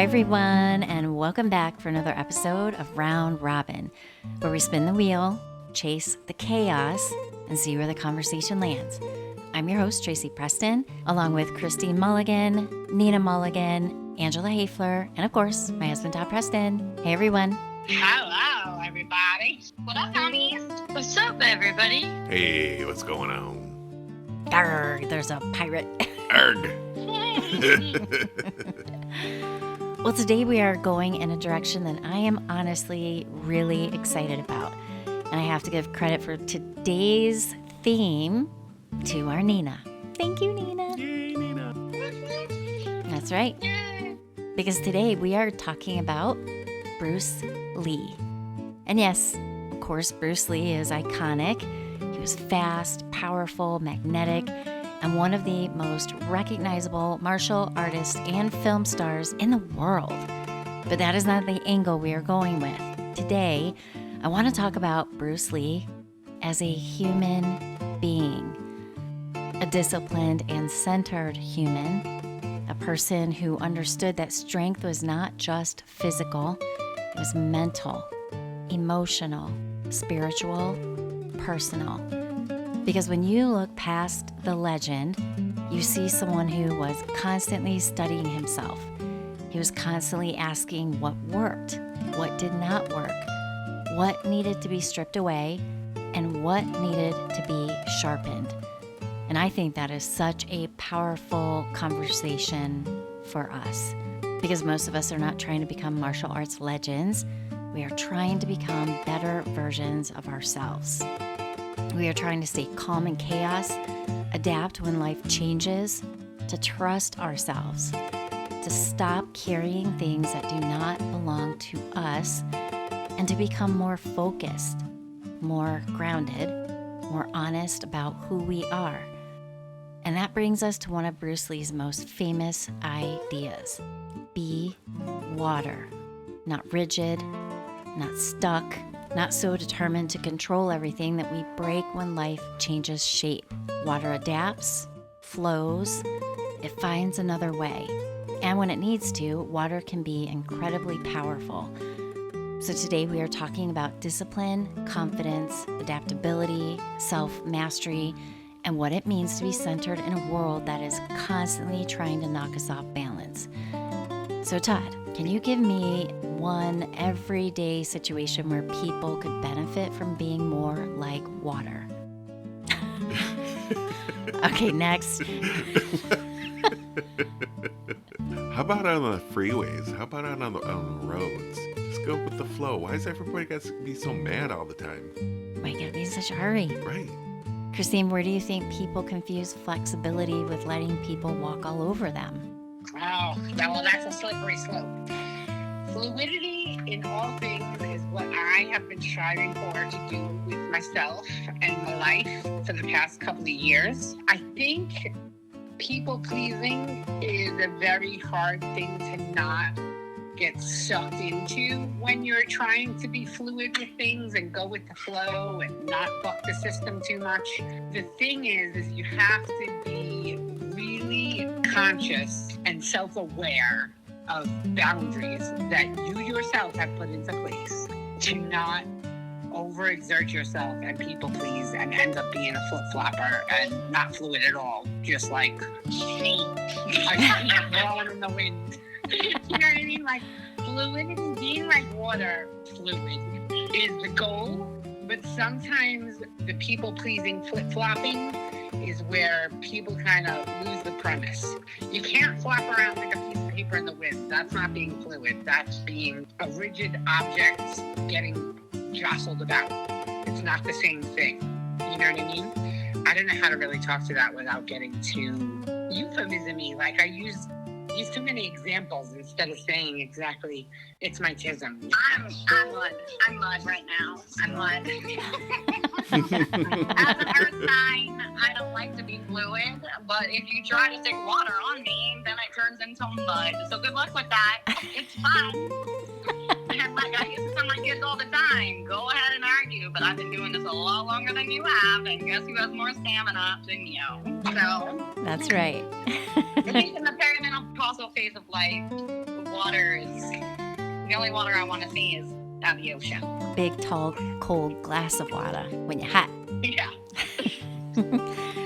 Hi, everyone, and welcome back for another episode of Round Robin, where we spin the wheel, chase the chaos, and see where the conversation lands. I'm your host, Tracy Preston, along with Christine Mulligan, Nina Mulligan, Angela Hoefler, and of course, my husband, Todd Preston. Hey, everyone. Hello, everybody. What up, homies? What's up, everybody? Hey, what's going on? Arrgh, there's a pirate. Arg. Well, today we are going in a direction that I am honestly really excited about. And I have to give credit for today's theme to our Nina. Thank you, Nina. Yay, Nina. That's right. Yay. Because today we are talking about Bruce Lee. And yes, of course, Bruce Lee is iconic. He was fast, powerful, magnetic, and one of the most recognizable martial artists and film stars in the world. But that is not the angle we are going with. Today, I want to talk about Bruce Lee as a human being, a disciplined and centered human, a person who understood that strength was not just physical, it was mental, emotional, spiritual, personal. Because when you look past the legend, you see someone who was constantly studying himself. He was constantly asking what worked, what did not work, what needed to be stripped away, and what needed to be sharpened. And I think that is such a powerful conversation for us. Because most of us are not trying to become martial arts legends. We are trying to become better versions of ourselves. We are trying to stay calm in chaos, adapt when life changes, to trust ourselves, to stop carrying things that do not belong to us, and to become more focused, more grounded, more honest about who we are. And that brings us to one of Bruce Lee's most famous ideas. Be water. Not rigid, not stuck, not so determined to control everything that we break when life changes shape. Water adapts, flows, it finds another way. And when it needs to, water can be incredibly powerful. So today we are talking about discipline, confidence, adaptability, self-mastery, and what it means to be centered in a world that is constantly trying to knock us off balance. So Todd, can you give me one everyday situation where people could benefit from being more like water? Okay, next. How about on the freeways? How about on the roads? Just go with the flow. Why does everybody got to be so mad all the time? Why you gotta be in such a hurry? Right. Christine, where do you think people confuse flexibility with letting people walk all over them? Oh, well, that's a slippery slope. Fluidity in all things is what I have been striving for to do with myself and my life for the past couple of years. I think people-pleasing is a very hard thing to not get sucked into when you're trying to be fluid with things and go with the flow and not buck the system too much. The thing is you have to be really conscious and self-aware of boundaries that you yourself have put into place to not overexert yourself and people please and end up being a flip-flopper and not fluid at all, just like me. I'm blowing in the wind. You know what I mean? Like, fluidity, being like water, fluid is the goal, but sometimes the people-pleasing flip-flopping is where people kind of lose the premise. You can't flop around like a piece of paper in the wind. That's not being fluid. That's being a rigid object getting jostled about. It's not the same thing. You know what I mean? I don't know how to really talk to that without getting too euphemism-y. Like, I use too many examples instead of saying exactly it's my tism. I'm mud right now. I'm mud. As an earth sign, I don't like to be fluid, but if you try to stick water on me, then it turns into mud. So good luck with that. It's fun. And like I used to tell my kids all the time, go ahead and argue, but I've been doing this a lot longer than you have, and guess who has more stamina than you? So That's right. at least in the perimenopausal phase of life, water is, the only water I want to see is at the ocean. Big, tall, cold glass of water when you're hot. Yeah.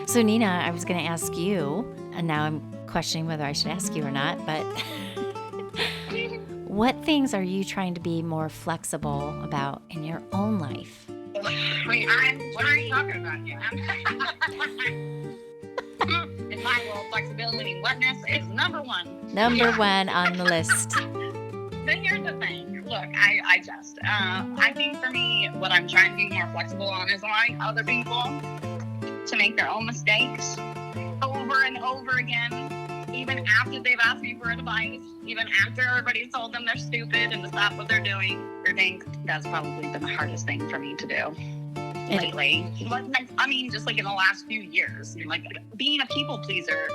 So, Nina, I was going to ask you, and now I'm questioning whether I should ask you or not, but what things are you trying to be more flexible about in your own life? Wait, what are you talking about here? In my world, flexibility and wetness is number one. Number one on the list. But here's the thing. Look, I think for me, what I'm trying to be more flexible on is allowing other people to make their own mistakes over and over again, even after they've asked me for advice, even after everybody's told them they're stupid and to stop what they're doing. I think that's probably been the hardest thing for me to do lately. I mean, just like in the last few years, like being a people pleaser,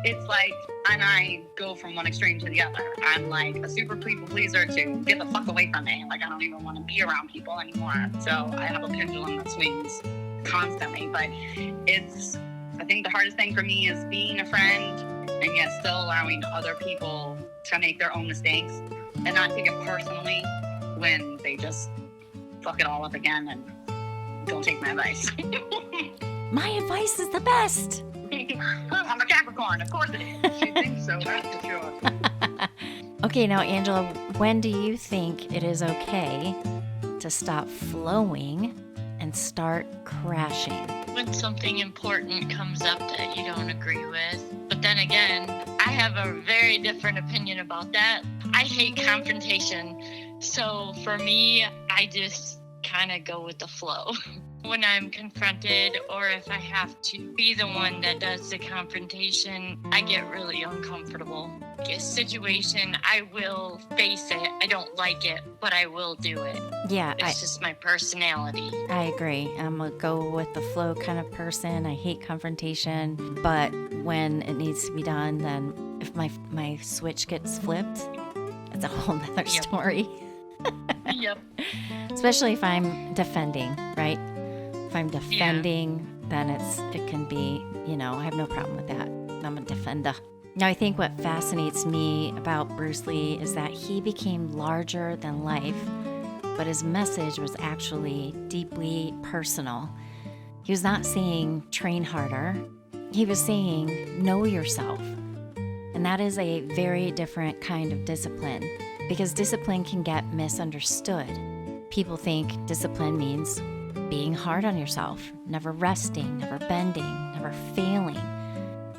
it's like, and I go from one extreme to the other. I'm like a super people pleaser to get the fuck away from me. Like, I don't even want to be around people anymore. So I have a pendulum that swings constantly. But I think the hardest thing for me is being a friend and yet still allowing other people to make their own mistakes and not take it personally when they just fuck it all up again and don't take my advice. My advice is the best. I'm a Capricorn, of course it is. She thinks so, that's for sure. Okay, now, Angela, when do you think it is okay to stop flowing and start crashing? When something important comes up that you don't agree with. But then again, I have a very different opinion about that. I hate confrontation. So for me, I just kind of go with the flow. When I'm confronted or if I have to be the one that does the confrontation, I get really uncomfortable. A situation, I will face it. I don't like it, but I will do it. Yeah, It's just my personality. I agree. I'm a go with the flow kind of person. I hate confrontation, but when it needs to be done, then if my switch gets flipped, it's a whole nother story. Yep. Especially if I'm defending, right? If I'm defending, then it can be, I have no problem with that. I'm a defender. Now, I think what fascinates me about Bruce Lee is that he became larger than life, but his message was actually deeply personal. He was not saying train harder. He was saying know yourself. And that is a very different kind of discipline because discipline can get misunderstood. People think discipline means being hard on yourself, never resting, never bending, never failing,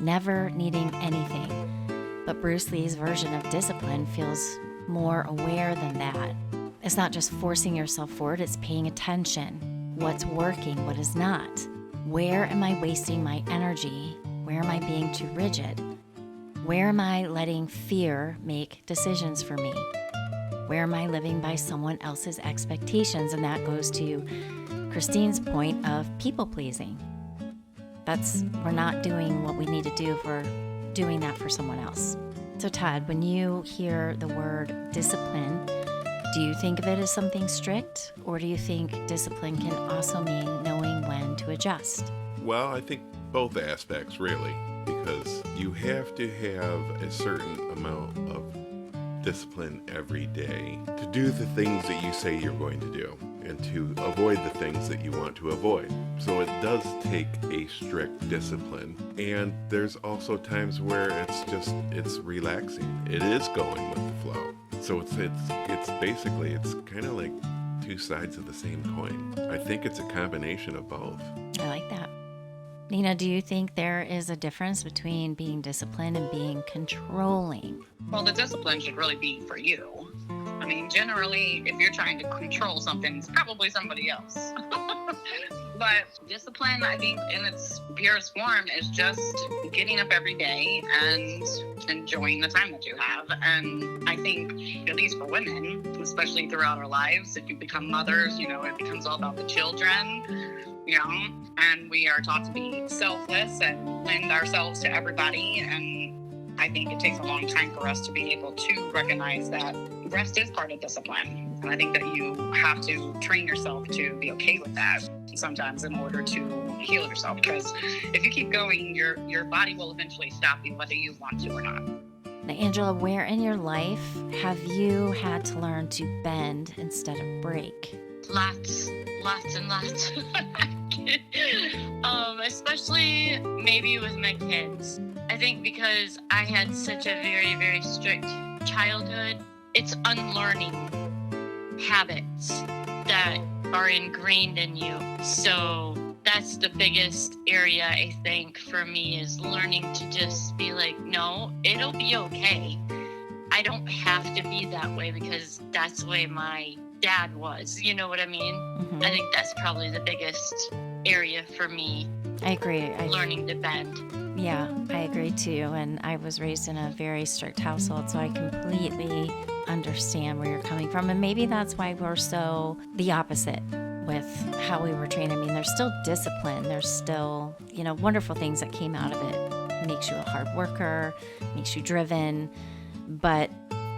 never needing anything. But Bruce Lee's version of discipline feels more aware than that. It's not just forcing yourself forward, it's paying attention. What's working, what is not? Where am I wasting my energy? Where am I being too rigid? Where am I letting fear make decisions for me? Where am I living by someone else's expectations? And that goes to Christine's point of people pleasing. We're not doing what we need to do if we're doing that for someone else. So Todd, when you hear the word discipline, do you think of it as something strict, or do you think discipline can also mean knowing when to adjust? Well, I think both aspects, really, because you have to have a certain amount of discipline every day to do the things that you say you're going to do and to avoid the things that you want to avoid. So it does take a strict discipline. And there's also times where it's relaxing. It is going with the flow. So it's basically, it's kind of like two sides of the same coin. I think it's a combination of both. I like that. Nina, do you think there is a difference between being disciplined and being controlling? Well, the discipline should really be for you. I mean, generally, if you're trying to control something, it's probably somebody else. But discipline, I think, in its purest form is just getting up every day and enjoying the time that you have. And I think, at least for women, especially throughout our lives, if you become mothers, it becomes all about the children, and we are taught to be selfless and lend ourselves to everybody. And I think it takes a long time for us to be able to recognize that rest is part of discipline. And I think that you have to train yourself to be okay with that sometimes in order to heal yourself. Because if you keep going, your body will eventually stop you whether you want to or not. Now, Angela, where in your life have you had to learn to bend instead of break? Lots and lots. Especially maybe with my kids. I think because I had such a very, very strict childhood, it's unlearning habits that are ingrained in you. So that's the biggest area, I think, for me, is learning to just be like, no, it'll be okay. I don't have to be that way because that's the way my dad was. You know what I mean? Mm-hmm. I think that's probably the biggest area for me. I agree. Learning to bend. Yeah, I agree too. And I was raised in a very strict household, so I completely understand where you're coming from. And maybe that's why we're so the opposite with how we were trained. I mean, there's still discipline. There's still, wonderful things that came out of it. Makes you a hard worker, makes you driven, but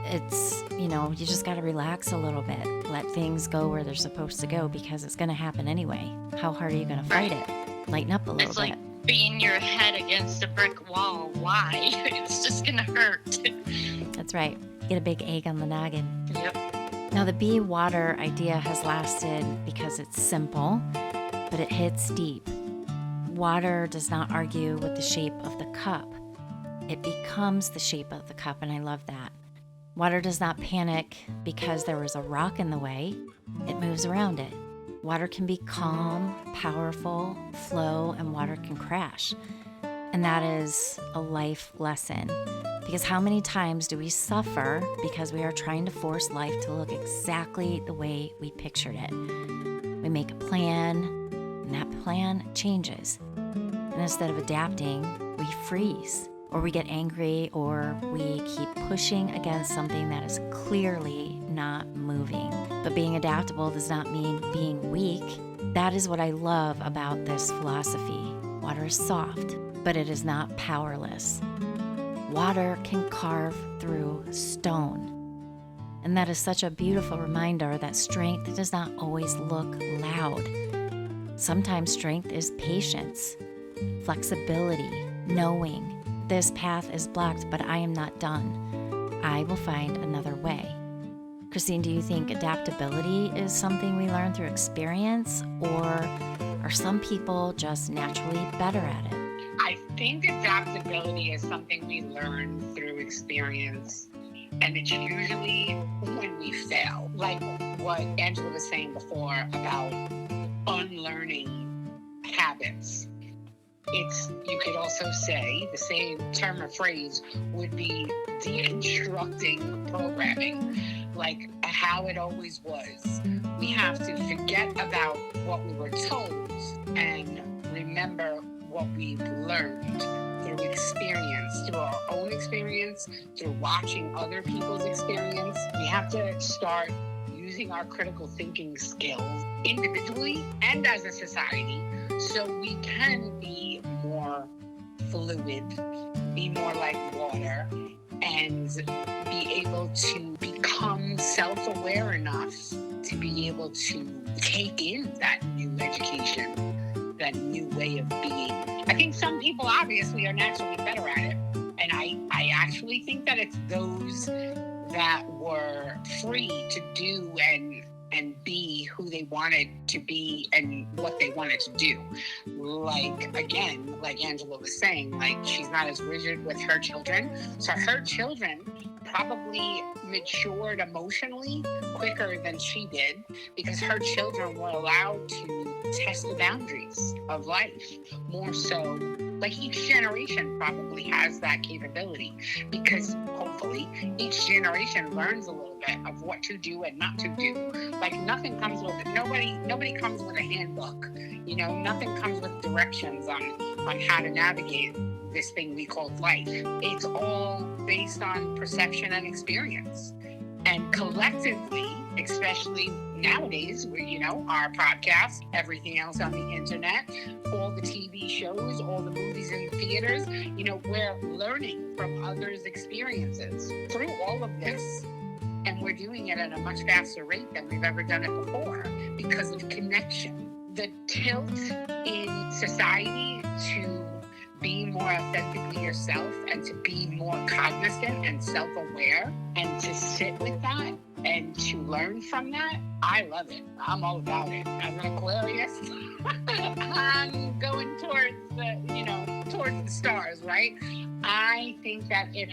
it's, you just got to relax a little bit. Let things go where they're supposed to go because it's going to happen anyway. How hard are you going to fight it? Lighten up a little bit. It's like beating your head against a brick wall. Why? It's just going to hurt. That's right. Get a big egg on the noggin. Yep. Now, the be water idea has lasted because it's simple, but it hits deep. Water does not argue with the shape of the cup. It becomes the shape of the cup, and I love that. Water does not panic because there is a rock in the way. It moves around it. Water can be calm, powerful, flow, and water can crash. And that is a life lesson. Because how many times do we suffer because we are trying to force life to look exactly the way we pictured it? We make a plan, and that plan changes. And instead of adapting, we freeze, or we get angry, or we keep pushing against something that is clearly not moving. But being adaptable does not mean being weak. That is what I love about this philosophy. Water is soft, but it is not powerless. Water can carve through stone. And that is such a beautiful reminder that strength does not always look loud. Sometimes strength is patience, flexibility, knowing this path is blocked, but I am not done. I will find another way. Christine, do you think adaptability is something we learn through experience, or are some people just naturally better at it? I think adaptability is something we learn through experience, and it's usually when we fail. Like what Angela was saying before about unlearning habits. You could also say the same term or phrase would be deconstructing programming, like how it always was. We have to forget about what we were told and remember what we've learned through experience, through our own experience, through watching other people's experience. We have to start using our critical thinking skills individually and as a society so we can be more fluid, be more like water, and be able to become self-aware enough to be able to take in that new education, that new way of being. I think some people obviously are naturally better at it, and I actually think that it's those that were free to do and be who they wanted to be and what they wanted to do. Like, again, like Angela was saying, like she's not as rigid with her children. So her children probably matured emotionally quicker than she did because her children were allowed to test the boundaries of life more so. Like each generation probably has that capability because hopefully each generation learns a little bit of what to do and not to do. Like nothing comes with it. Nobody comes with a handbook. Nothing comes with directions on how to navigate this thing we call life. It's all based on perception and experience. And collectively, especially nowadays, where, our podcast, everything else on the internet, all the TV shows, all the movies in the theaters, we're learning from others' experiences through all of this. And we're doing it at a much faster rate than we've ever done it before because of connection. The tilt in society to be more authentically yourself and to be more cognizant and self-aware and to sit with that and to learn from that, I love it. I'm all about it. As an Aquarius, I'm going towards towards the stars, right? I think that it's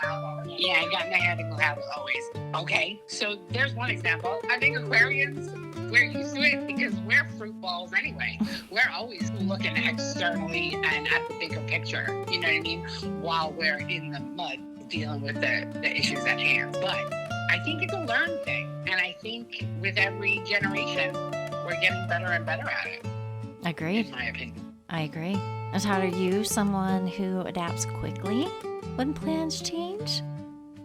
I got my head in the clouds always. Okay, so there's one example. I think Aquarians, we're used to it because we're fruit balls anyway. We're always looking externally and at the bigger picture, you know what I mean? While we're in the mud dealing with the issues at hand. But I think it's a learned thing. And I think with every generation, we're getting better and better at it. Agreed. In my opinion. I agree. And Todd, are you someone who adapts quickly when plans change?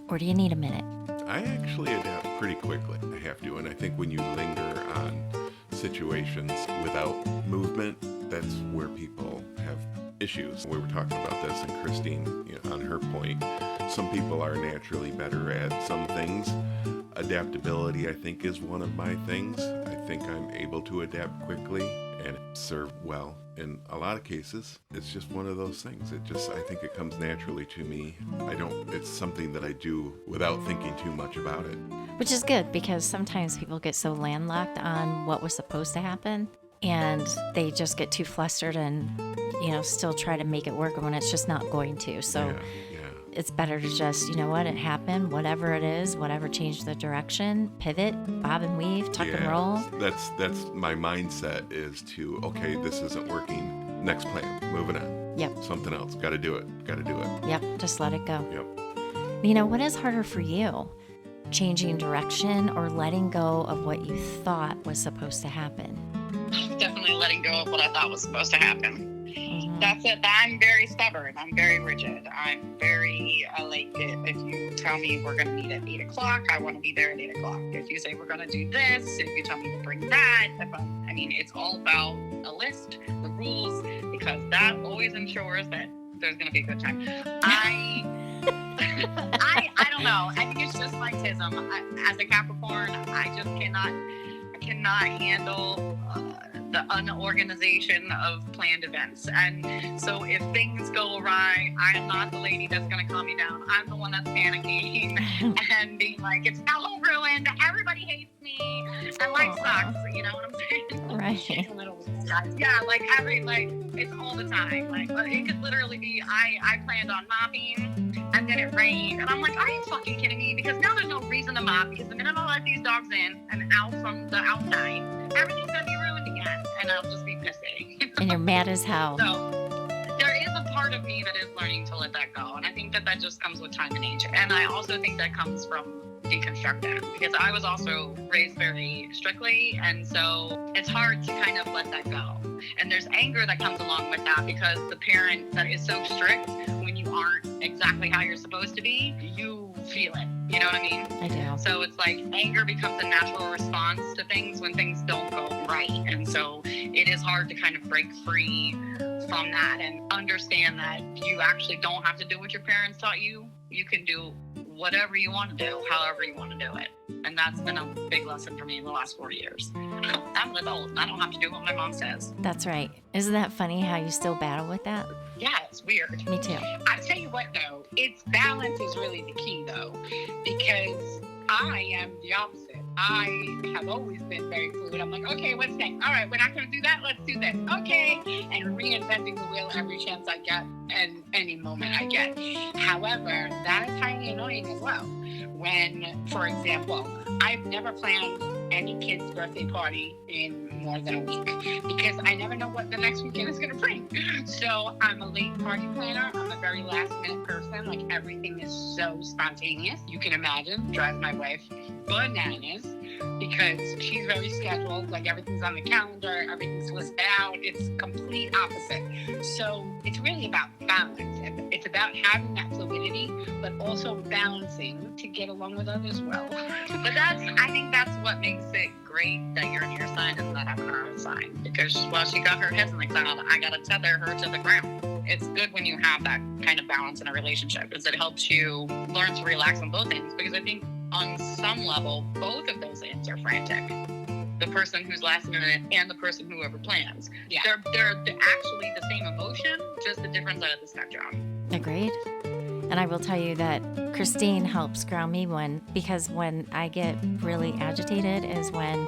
Or do you need a minute? I actually adapt pretty quickly. I have to. And I think when you linger on situations without movement, that's where people have issues. We were talking about this, and Christine, on her point, some people are naturally better at some things. Adaptability, I think, is one of my things. I think I'm able to adapt quickly and serve well. In a lot of cases, it's just one of those things. I think it comes naturally to me. It's something that I do without thinking too much about it. Which is good, because sometimes people get so landlocked on what was supposed to happen and they just get too flustered and, still try to make it work when it's just not going to. So Yeah. it's better to just, it happened, whatever it is, whatever changed the direction, pivot, bob and weave, tuck and roll. That's my mindset is to, okay, this isn't working. Next plan, moving on. Yep. Something else. Got to do it. Yep. Just let it go. Yep. What is harder for you? Changing direction or letting go of what you thought was supposed to happen? Definitely letting go of what I thought was supposed to happen. Mm-hmm. That's it. I'm very stubborn. I'm very rigid. I'm very, if you tell me we're going to meet at 8 o'clock, I want to be there at 8 o'clock. If you say we're going to do this, if you tell me to bring that, it's all about a list, the rules, because that always ensures that there's going to be a good time. I don't know. I think it's just like tism. As a Capricorn, I just cannot handle the unorganization of planned events. And so if things go awry, I am not the lady that's going to calm you down. I'm the one that's panicking and being like, it's all ruined. Everybody hates me. And life sucks. You know what I'm saying? Right. Yeah, it's all the time. It could literally be, I planned on mopping and then it rained. And I'm like, are you fucking kidding me? Because now there's no reason to mop, because the minute I let these dogs in and out from the outside, everything's going to be ruined again. And I'll just be pissing. And you're mad as hell. So there is a part of me that is learning to let that go. And I think that just comes with time and age. And I also think that comes from deconstructing, because I was also raised very strictly. And so it's hard to kind of let that go. And there's anger that comes along with that, because the parent that is so strict, when you aren't exactly how you're supposed to be, you feel it. You know what I mean? I do. So it's like anger becomes a natural response to things when things don't go right. And so it is hard to kind of break free from that and understand that you actually don't have to do what your parents taught you. You can do whatever you want to do, however you want to do it. And that's been a big lesson for me in the last 4 years. I'm an adult. I don't have to do what my mom says. That's right. Isn't that funny how you still battle with that? Yeah, it's weird. Me too. I tell you what, though, balance is really the key, though, because I am the opposite. I have always been very fluid. I'm like, okay, what's next? All right, we're not going to do that. Let's do this. Okay. And reinventing the wheel every chance I get and any moment I get. However, that is highly annoying as well. When, for example, I've never planned any kid's birthday party in more than a week, because I never know what the next weekend is going to bring. So I'm a late party planner. I'm a very last minute person. Like, everything is so spontaneous. You can imagine, drives my wife bananas, because she's very scheduled. Like, everything's on the calendar, everything's listed out. It's complete opposite. So it's really about balance. It's about having that fluidity, but also balancing to get along with others well. But I think that's what makes it great that you're an air sign and that I'm an earth sign, because while she got her head in the cloud, I got to tether her to the ground. It's good when you have that kind of balance in a relationship, because it helps you learn to relax on both ends, because I think on some level, both of those ends are frantic. The person who's last minute and the person who ever plans. Yeah. They're actually the same emotion, just a different side of the spectrum. Agreed. And I will tell you that Christine helps ground me because when I get really agitated is when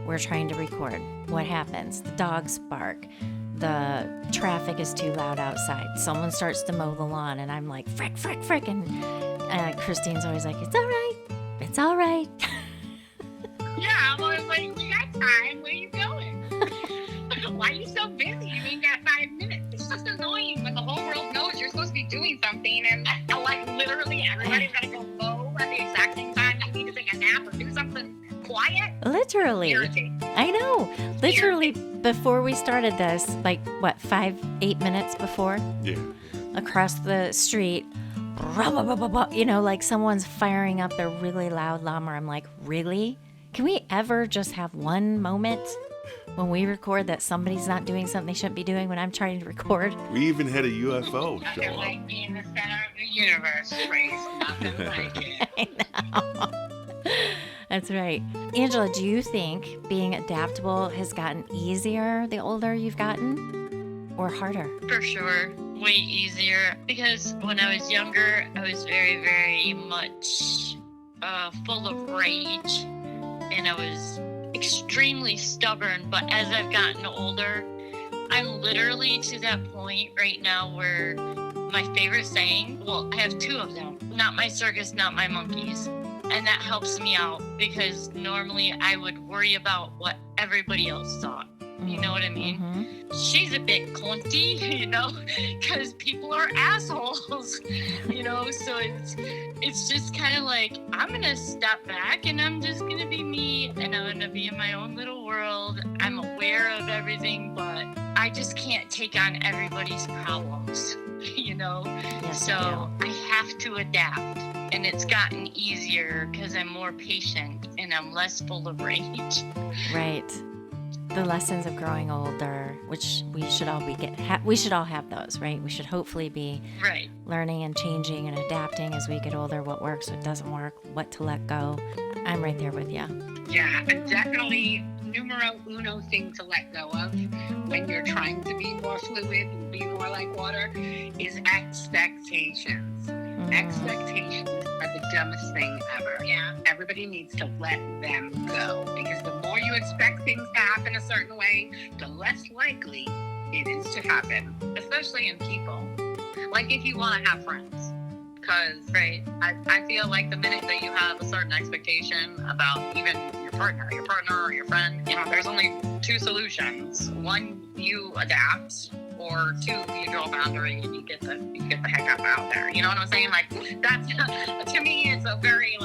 we're trying to record. What happens? The dogs bark. The traffic is too loud outside. Someone starts to mow the lawn and I'm like, frick, frick, frick. And Christine's always like, it's all right. It's all right. Yeah, I'm always like, we got time. Where you going? Why are you so busy? You ain't got 5 minutes. It's just annoying when the whole world knows you're supposed to be doing something and like literally everybody's got to go mow at the exact same time. You need to take a nap or do something quiet. Literally. Irritating. I know. Literally, before we started this, like, 8 minutes before? Yeah. Across the street, like someone's firing up their really loud lawnmower. I'm like, really? Can we ever just have one moment when we record that somebody's not doing something they shouldn't be doing when I'm trying to record? We even had a UFO show Nothing up. like being the center of the universe, Trace. Nothing like it. I know. That's right. Angela, do you think being adaptable has gotten easier the older you've gotten or harder? For sure, way easier. Because when I was younger, I was very, very much full of rage. And I was extremely stubborn. But as I've gotten older, I'm literally to that point right now where my favorite saying, well, I have 2 of them. Not my circus, not my monkeys. And that helps me out because normally I would worry about what everybody else thought. You know what I mean? Mm-hmm. She's a bit clunky, because people are assholes, so it's just kind of like, I'm going to step back and I'm just going to be me and I'm going to be in my own little world. I'm aware of everything, but I just can't take on everybody's problems, Yes, so I have to adapt. And it's gotten easier because I'm more patient and I'm less full of rage. Right. The lessons of growing older, which we should all we should all have those, right? We should hopefully be Right. learning and changing and adapting as we get older, what works, what doesn't work, what to let go. I'm right there with you. Yeah, and definitely numero uno thing to let go of when you're trying to be more fluid and be more like water is expectations. Expectations are the dumbest thing ever. Yeah. Everybody needs to let them go because the more you expect things to happen a certain way, the less likely it is to happen. Especially in people. Like if you want to have friends. Because I feel like the minute that you have a certain expectation about even your partner or your friend, there's only 2 solutions. 1, you adapt, or 2, you draw a boundary and you get the heck up out there. You know what I'm saying? Like that's to me, it's a very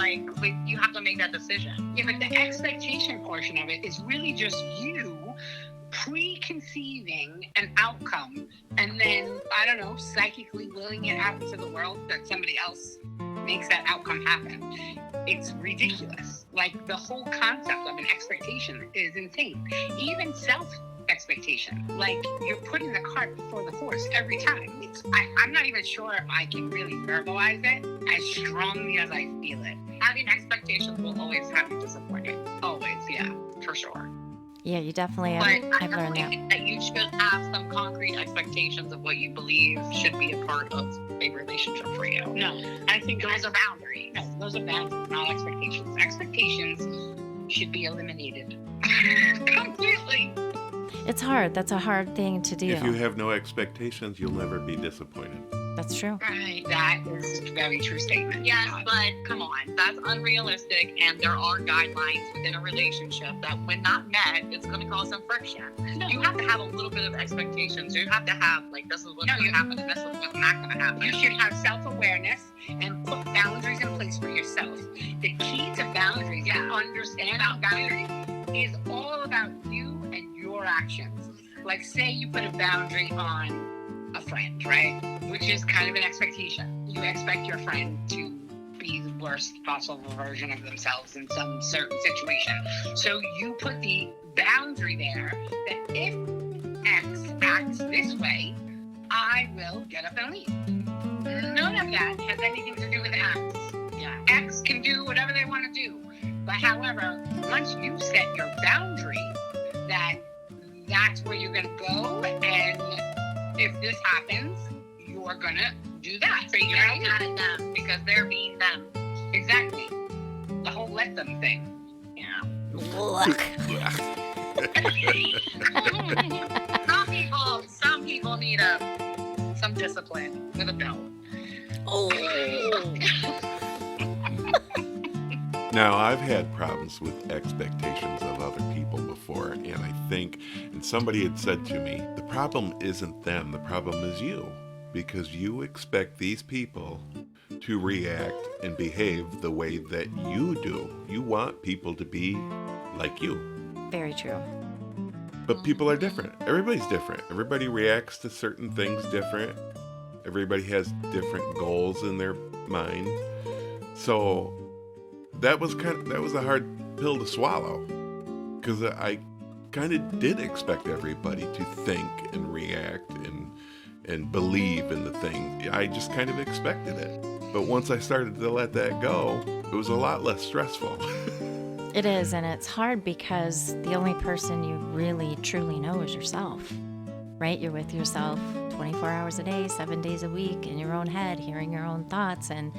you have to make that decision. Yeah, but the expectation portion of it is really just you preconceiving an outcome and then, I don't know, psychically willing it out into the world that somebody else makes that outcome happen. It's ridiculous. Like the whole concept of an expectation is insane. Even self-expectation. Like you're putting the cart before the horse every time. I'm not even sure if I can really verbalize it as strongly as I feel it. Having expectations will always have you disappointed. Always, yeah, for sure. Yeah, you definitely have. But I've I learned that. think that you should have some concrete expectations of what you believe should be a part of a relationship for you. No, I think those are boundaries. No, those are boundaries, not expectations. Expectations should be eliminated completely. It's hard. That's a hard thing to do. If you have no expectations, you'll never be disappointed. That's true. Right. That is a very true statement. Yes, but come on, that's unrealistic, and there are guidelines within a relationship that, when not met, it's going to cause some friction. No. You have to have a little bit of expectations. You have to have, this is what's going to happen, and this is what's not going to happen. You should have self-awareness and put boundaries in place for yourself. The key to boundaries, understanding boundaries, is all about you and your actions. Like, say you put a boundary on a friend, right? Which is kind of an expectation. You expect your friend to be the worst possible version of themselves in some certain situation. So you put the boundary there that if X acts this way, I will get up and leave. None of that has anything to do with X. Yeah. X can do whatever they want to do. But however, once you set your boundary that that's where you're going to go and if this happens, you're gonna do that. So you're getting mad at them because they're being them. Exactly. The whole let them thing. Yeah. Look. Some people need some discipline with a belt. Oh. Now, I've had problems with expectations of other people before, and I think, and somebody had said to me, the problem isn't them, the problem is you, because you expect these people to react and behave the way that you do. You want people to be like you. Very true. But people are different. Everybody's different. Everybody reacts to certain things different. Everybody has different goals in their mind. So that was a hard pill to swallow, because I kind of did expect everybody to think and react and believe in the thing. I just kind of expected it. But once I started to let that go, it was a lot less stressful. It is, and it's hard because the only person you really truly know is yourself, right? You're with yourself 24 hours a day, 7 days a week, in your own head, hearing your own thoughts, and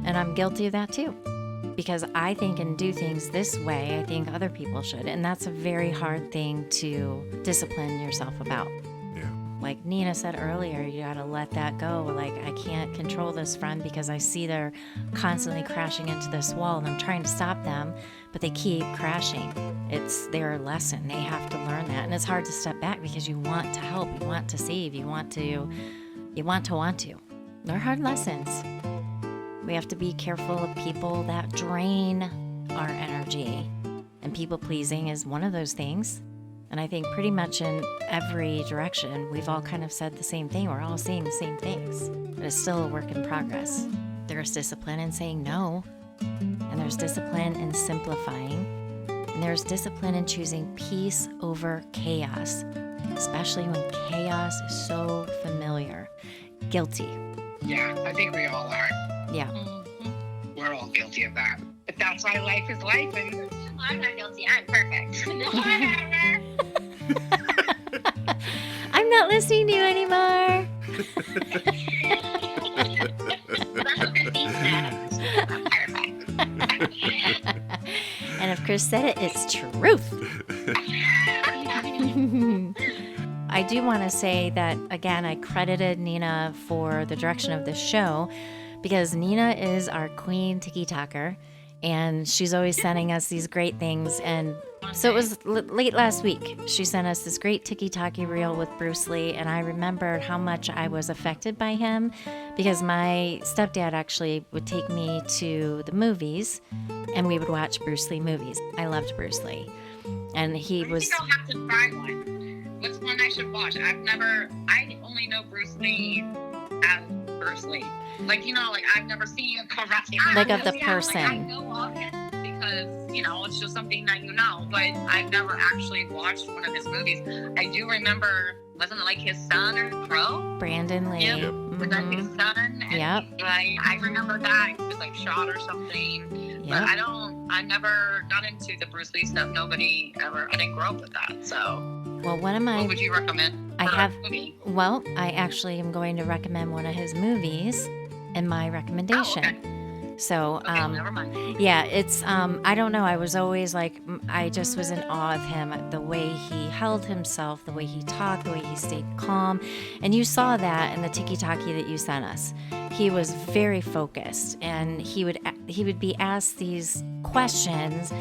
I'm guilty of that too. Because I think and do things this way, I think other people should, and that's a very hard thing to discipline yourself about. Yeah. Like Nina said earlier, you gotta let that go. Like, I can't control this friend because I see they're constantly crashing into this wall and I'm trying to stop them, but they keep crashing. It's their lesson. They have to learn that. And it's hard to step back because you want to help, you want to save, you want to. They're hard lessons. We have to be careful of people that drain our energy. And people pleasing is one of those things. And I think pretty much in every direction, we've all kind of said the same thing. We're all saying the same things. But it's still a work in progress. There's discipline in saying no. And there's discipline in simplifying. And there's discipline in choosing peace over chaos, especially when chaos is so familiar. Guilty. Yeah, I think we all are. Yeah. Mm-hmm. We're all guilty of that. But that's why life is life, and I'm not guilty. I'm perfect. whatever. I'm not listening to you anymore. That's what Christine said. I'm perfect. And if Chris said it, it's truth. I do want to say that, again, I credited Nina for the direction of this show because Nina is our queen tiki-talker, and she's always sending us these great things. And so it was late last week. She sent us this great tiki-taki reel with Bruce Lee, and I remembered how much I was affected by him because my stepdad actually would take me to the movies, and we would watch Bruce Lee movies. I loved Bruce Lee. And he was... I think I'll have to try one. What's one I should watch? I only know Bruce Lee as Bruce Lee. Like, I've never seen Like of the I person. know of him because, it's just something that you know, but I've never actually watched one of his movies. I do remember, wasn't it like his son or Crow? Brandon Lee. Yep. Was that his son? And Yep. I remember that he was like shot or something. But Yep. I've never got into the Bruce Lee stuff. I didn't grow up with that. So Well, one of my... what would you recommend I for have- a movie? Well, I actually am going to recommend one of his movies in my recommendation. Oh, okay. So, Okay, never mind. yeah, it's, I don't know. I was always like, I just was in awe of him, the way he held himself, the way he talked, the way he stayed calm. And you saw that in the tiki-taki that you sent us. He was very focused, and he would be asked these questions,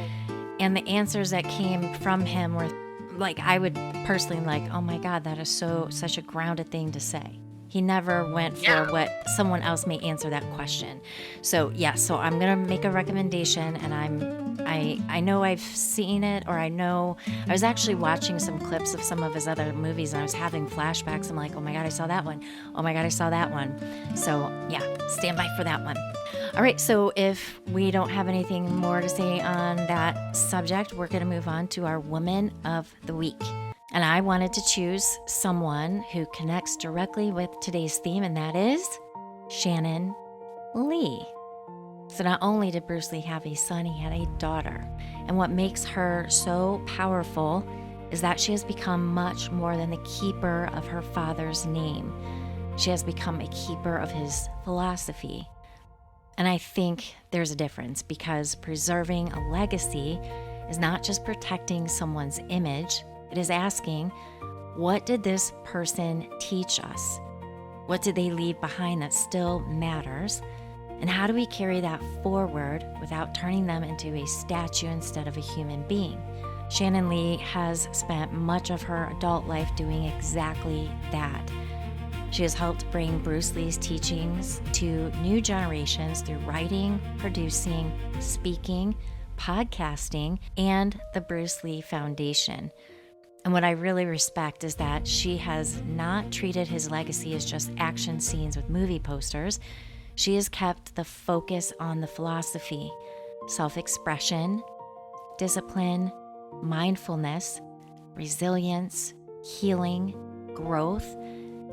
and the answers that came from him were like, I would personally like, oh my God, that is such a grounded thing to say. He never went for what someone else may answer that question. So so I'm gonna make a recommendation, and I know I've seen it, or I know I was actually watching some clips of some of his other movies, and I was having flashbacks. I'm like, oh my God, I saw that one. Oh my God, I saw that one. So stand by for that one. All right, so if we don't have anything more to say on that subject, we're gonna move on to our Woman of the Week. And I wanted to choose someone who connects directly with today's theme, and that is Shannon Lee. So not only did Bruce Lee have a son, he had a daughter. And what makes her so powerful is that she has become much more than the keeper of her father's name. She has become a keeper of his philosophy. And I think there's a difference, because preserving a legacy is not just protecting someone's image. It is asking, what did this person teach us? What did they leave behind that still matters? And how do we carry that forward without turning them into a statue instead of a human being? Shannon Lee has spent much of her adult life doing exactly that. She has helped bring Bruce Lee's teachings to new generations through writing, producing, speaking, podcasting, and the Bruce Lee Foundation. And what I really respect is that she has not treated his legacy as just action scenes with movie posters. She has kept the focus on the philosophy, self-expression, discipline, mindfulness, resilience, healing, growth,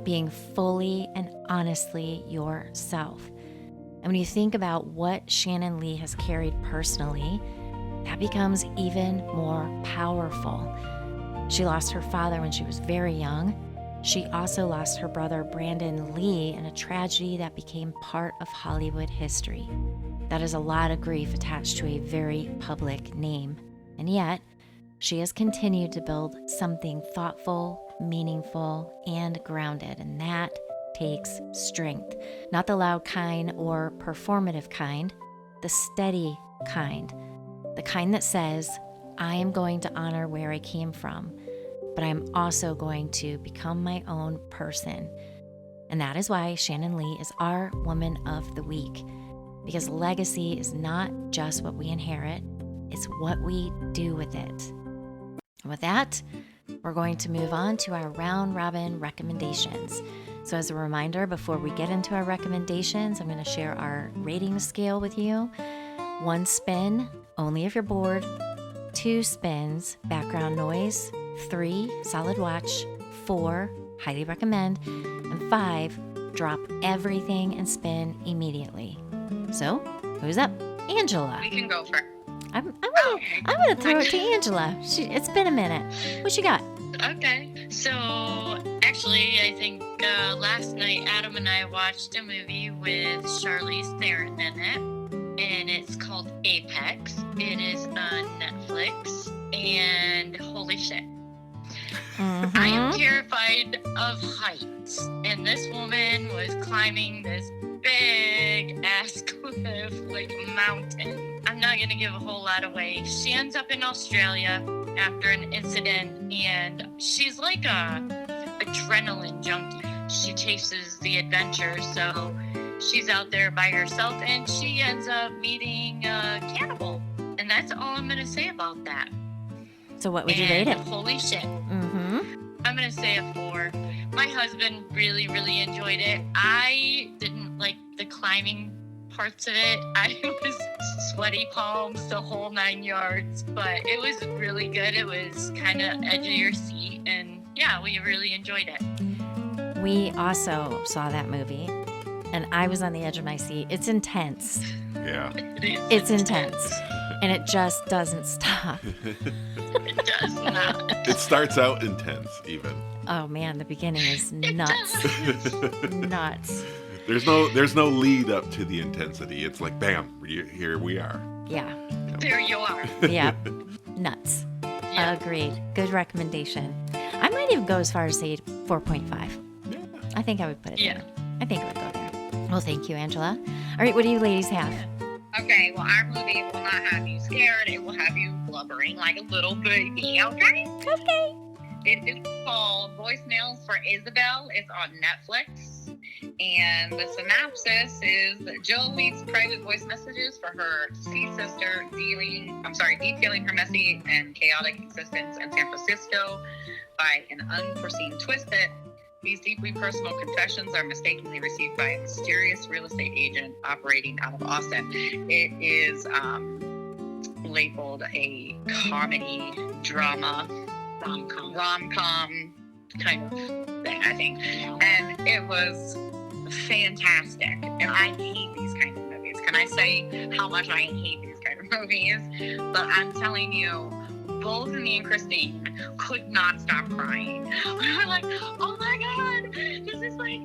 being fully and honestly yourself. And when you think about what Shannon Lee has carried personally, that becomes even more powerful. She lost her father when she was very young. She also lost her brother Brandon Lee in a tragedy that became part of Hollywood history. That is a lot of grief attached to a very public name. And yet, she has continued to build something thoughtful, meaningful, and grounded, and that takes strength. Not the loud kind or performative kind, the steady kind. The kind that says, I am going to honor where I came from, but I'm also going to become my own person. And that is why Shannon Lee is our Woman of the Week, because legacy is not just what we inherit, it's what we do with it. And with that, we're going to move on to our round robin recommendations. So as a reminder, before we get into our recommendations, I'm going to share our rating scale with you. 1 spin, only if you're bored. 2 spins, background noise. 3, solid watch. 4, highly recommend. And 5, drop everything and spin immediately. So, who's up? Angela. We can go for it. I'm gonna throw it to Angela. It's been a minute. What you got? Okay. So, actually, I think last night Adam and I watched a movie with Charlize Theron in it, and it's called Apex. It is on Netflix, and holy shit. Mm-hmm. I am terrified of heights, and this woman was climbing this big ass cliff, like a mountain. I'm not gonna give a whole lot away. She ends up in Australia after an incident, and she's like a adrenaline junkie. She chases the adventure, so she's out there by herself, and she ends up meeting a cannibal. And that's all I'm gonna say about that. So what would you rate it? Holy shit. Mm-hmm. I'm gonna say a 4. My husband really, really enjoyed it. I didn't like the climbing parts of it. I was sweaty palms the whole 9 yards, but it was really good. It was kind of edge of your seat, and yeah, we really enjoyed it. We also saw that movie, and I was on the edge of my seat. It's intense. Yeah. It's intense. And it just doesn't stop. It does not. It starts out intense, even. Oh man, the beginning is nuts. Nuts. There's no lead up to the intensity. It's like, bam, here we are. Yeah. There you are. Yep. Nuts. Yeah. Agreed. Good recommendation. I might even go as far as say 4.5. Yeah. I think I would put it Yeah. there. I think I would go there. Well, thank you, Angela. All right, what do you ladies have? Okay, well, our movie will not have you scared. It will have you blubbering like a little baby, okay? Okay. It is called Voicemails for Isabel. It's on Netflix. And the synopsis is that Jill leaves private voice messages for her deceased sister, detailing her messy and chaotic existence in San Francisco by an unforeseen twist that these deeply personal confessions are mistakenly received by a mysterious real estate agent operating out of Austin. It is labeled a comedy, drama, rom-com kind of thing, I think. And it was fantastic. And I hate these kind of movies. Can I say how much I hate these kind of movies? But I'm telling you, both me and Christine could not stop crying. We were like, oh my God, this is like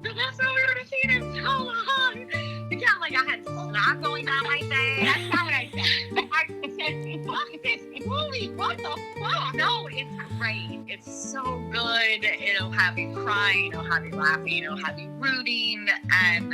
the best movie we've ever seen in so long. Yeah, like I had snot going down my face. That's not what I said. I said, fuck this movie. What the fuck? No, it's great. It's so good. It'll have you crying. It'll have you laughing. It'll have you rooting. And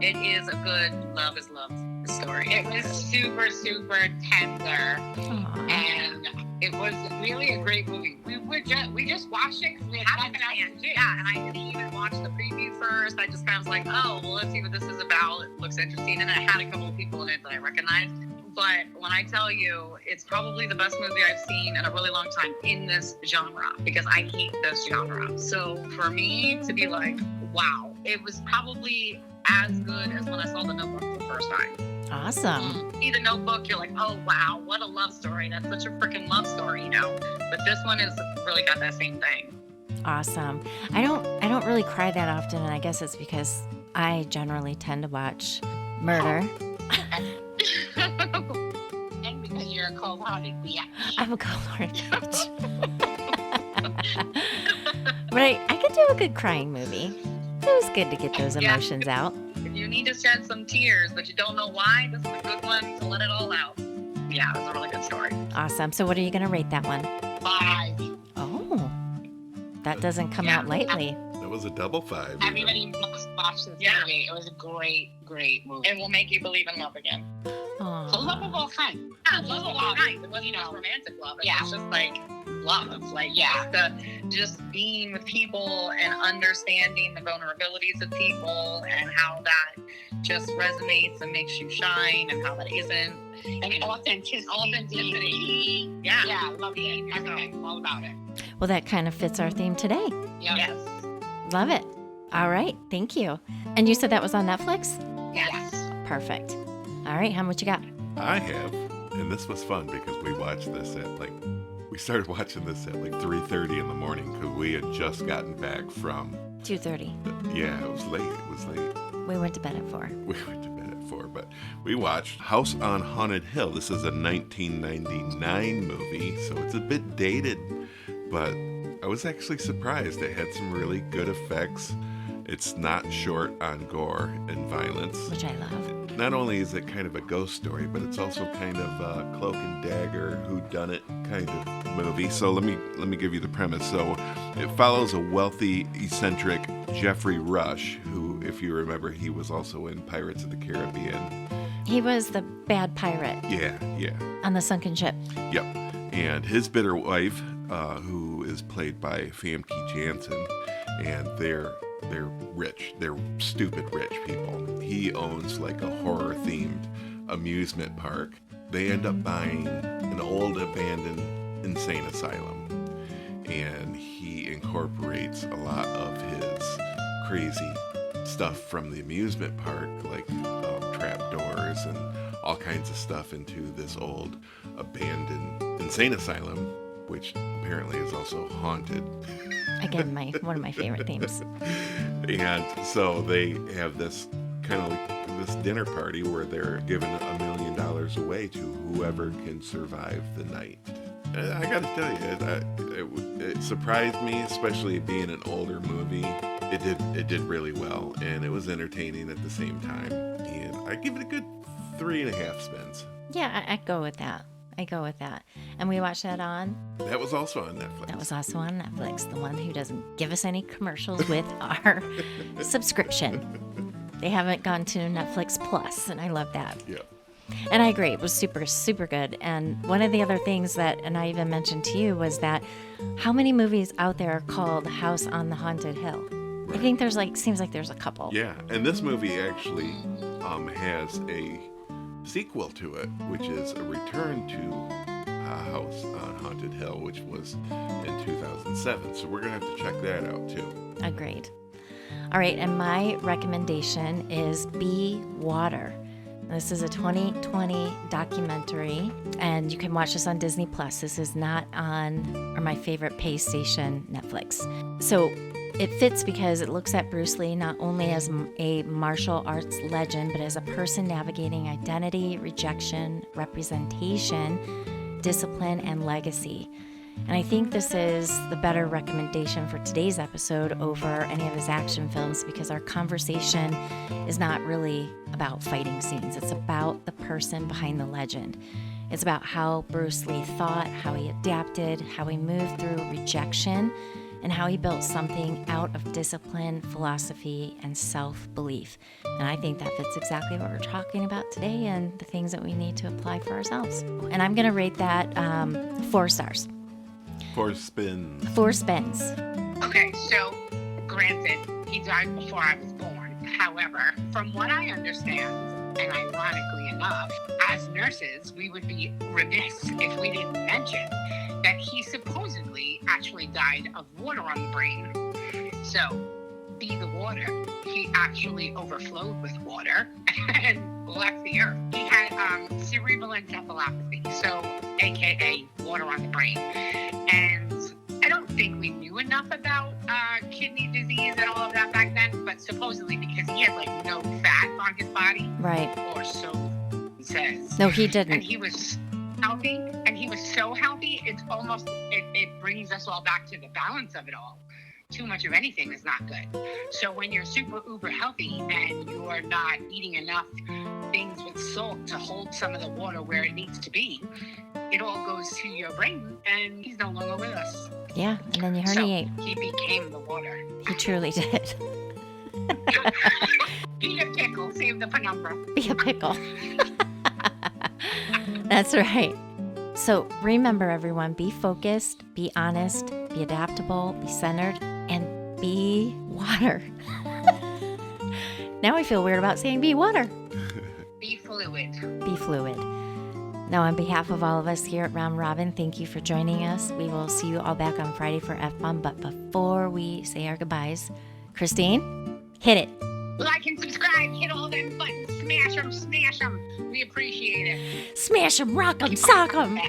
it is a good love is love story. It was super, super tender. Aw. And it was really a great movie. We just watched it because we had nothing else to do. Yeah, and I didn't even watch the preview first. I just kind of was like, oh, well, let's see what this is about. It looks interesting. And it had a couple of people in it that I recognized. But when I tell you, it's probably the best movie I've seen in a really long time in this genre, because I hate this genre. So for me to be like, wow, it was probably as good as when I saw The Notebook the first time. Awesome. See The Notebook, you're like, oh wow, what a love story. That's such a freaking love story, you know? But this one is really got that same thing. Awesome. I don't really cry that often, and I guess it's because I generally tend to watch murder. And because you're a cold-hearted bitch. I'm a cold-hearted bitch. But I could do a good crying movie. It was good to get those emotions out. If you need to shed some tears, but you don't know why, this is a good one to let it all out. Yeah, it's a really good story. Awesome. So what are you going to rate that one? 5. Oh, that doesn't come out lightly. That was a double 5. Everybody must watch this movie. It was a great, great movie. It will make you believe in love again. So love of all kinds. Yeah, love of all kinds. It wasn't just romantic love. It was just like love. Like, just being with people and understanding the vulnerabilities of people and how that just resonates and makes you shine and how that isn't. And authenticity. Yeah. Yeah, love it. Okay, all about it. Well, that kind of fits our theme today. Yep. Yes. Love it. All right. Thank you. And you said that was on Netflix? Yes. Perfect. All right. How much you got? I have, and this was fun because we watched this we started watching this at 3:30 in the morning because we had just gotten back from 2:30. Yeah, it was late. We went to bed at 4. We went to bed at 4, but we watched House on Haunted Hill. This is a 1999 movie, so it's a bit dated, but I was actually surprised. It had some really good effects. It's not short on gore and violence. Which I love. Not only is it kind of a ghost story, but it's also kind of a cloak and dagger, whodunit kind of movie. So let me give you the premise. So it follows a wealthy, eccentric Jeffrey Rush, who, if you remember, he was also in Pirates of the Caribbean. He was the bad pirate Yeah. on the sunken ship. Yep. And his bitter wife, who is played by Famke Janssen, and they're rich. They're stupid rich people. He owns a horror-themed amusement park. They end up buying an old abandoned insane asylum. And he incorporates a lot of his crazy stuff from the amusement park, like trapdoors and all kinds of stuff, into this old abandoned insane asylum, which apparently is also haunted. Again, one of my favorite themes. And so they have this kind of this dinner party where they're giving $1 million away to whoever can survive the night. And I gotta tell you, it surprised me, especially being an older movie. It did really well, and it was entertaining at the same time. And I give it a good 3.5 spins. Yeah, I go with that. And we watched that on? That was also on Netflix. That was also on Netflix, the one who doesn't give us any commercials with our subscription. They haven't gone to Netflix Plus, and I love that. Yeah. And I agree. It was super, super good. And one of the other things and I even mentioned to you, was that how many movies out there are called House on the Haunted Hill? Right. I think seems like there's a couple. Yeah, and this movie actually has a sequel to it, which is a return to House on Haunted Hill, which was in 2007. So we're going to have to check that out too. Agreed. All right, and my recommendation is Be Water. This is a 2020 documentary, and you can watch this on Disney+. This is not on my favorite pay station, Netflix. So it fits because it looks at Bruce Lee not only as a martial arts legend, but as a person navigating identity, rejection, representation, discipline, and legacy. And I think this is the better recommendation for today's episode over any of his action films, because our conversation is not really about fighting scenes. It's about the person behind the legend. It's about how Bruce Lee thought, how he adapted, how he moved through rejection, and how he built something out of discipline, philosophy, and self-belief. And I think that fits exactly what we're talking about today and the things that we need to apply for ourselves. And I'm going to rate that 4 stars. 4 spins. 4 spins. Okay, so granted, he died before I was born. However, from what I understand, and ironically enough, as nurses, we would be remiss if we didn't mention that he supposedly actually died of water on the brain. So, be the water. He actually overflowed with water and left the earth. He had cerebral encephalopathy, so AKA water on the brain. And I don't think we knew enough about kidney disease and all of that back then, but supposedly because he had like no fat on his body. Right. Or so he says. No, he didn't. And he was healthy, and he was so healthy, it's almost, it brings us all back to the balance of it all. Too much of anything is not good. So when you're super uber healthy and you are not eating enough things with salt to hold some of the water where it needs to be, it all goes to your brain, and he's no longer with us. Yeah, and then you herniate. So he became the water. He truly did. Be a pickle, save the penumbra. Be a pickle. That's right. So remember, everyone, be focused, be honest, be adaptable, be centered, and be water. Now I feel weird about saying be water. Be fluid. Be fluid. Now, on behalf of all of us here at Round Robin, thank you for joining us. We will see you all back on Friday for F-Bomb. But before we say our goodbyes, Christine, hit it. Like and subscribe, hit all them buttons, smash them, smash them. We appreciate it. Smash them, rock them, sock them.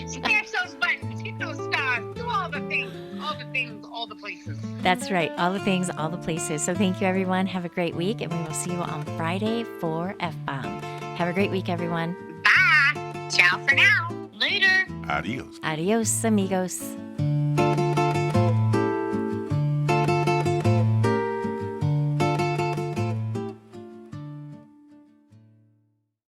Smash those buttons, hit those stars, do all the things, all the places. That's right. All the things, all the places. So thank you, everyone. Have a great week, and we will see you on Friday for F-Bomb. Have a great week, everyone. Bye. Ciao for now. Later. Adios. Adios, amigos.